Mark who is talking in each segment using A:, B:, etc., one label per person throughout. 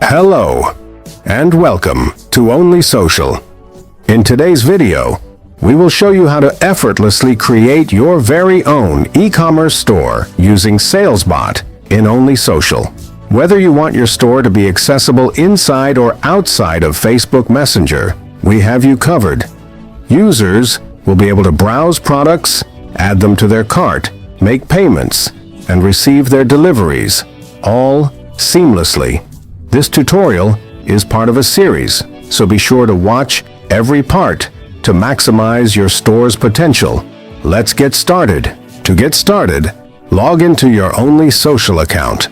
A: Hello, and welcome to Only Social. In today's video, we will show you how to effortlessly create your very own e-commerce store using SalesBot in Only Social. Whether you want your store to be accessible inside or outside of Facebook Messenger, we have you covered. Users will be able to browse products, add them to their cart, make payments, and receive their deliveries, all seamlessly. This tutorial is part of a series, so be sure to watch every part to maximize your store's potential. Let's get started. To get started, log into your Only Social account.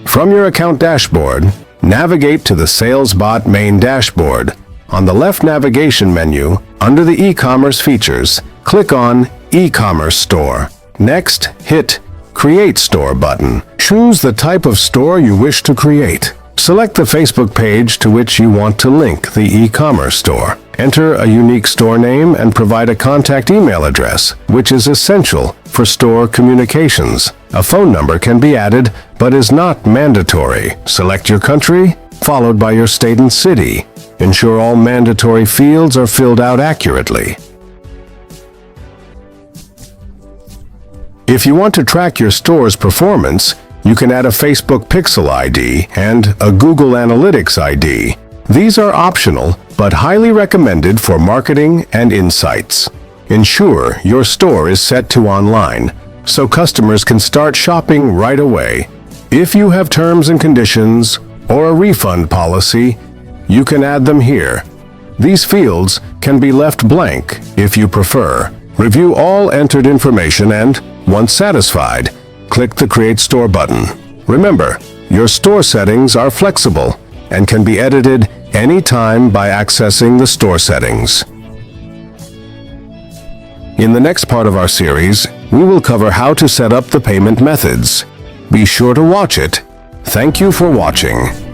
A: From your account dashboard, navigate to the SalesBot main dashboard. On the left navigation menu, under the e-commerce features, click on e-commerce store. Next, hit Create Store button. Choose the type of store you wish to create. Select the Facebook page to which you want to link the e-commerce store. Enter a unique store name and provide a contact email address, which is essential for store communications. A phone number can be added, but is not mandatory. Select your country, followed by your state and city. Ensure all mandatory fields are filled out accurately. If you want to track your store's performance, you can add a Facebook Pixel ID and a Google Analytics ID. These are optional, but highly recommended for marketing and insights. Ensure your store is set to online, so customers can start shopping right away. If you have terms and conditions or a refund policy, you can add them here. These fields can be left blank if you prefer. Review all entered information and, once satisfied, click the Create Store button. Remember, your store settings are flexible and can be edited anytime by accessing the store settings. In the next part of our series, we will cover how to set up the payment methods. Be sure to watch it. Thank you for watching.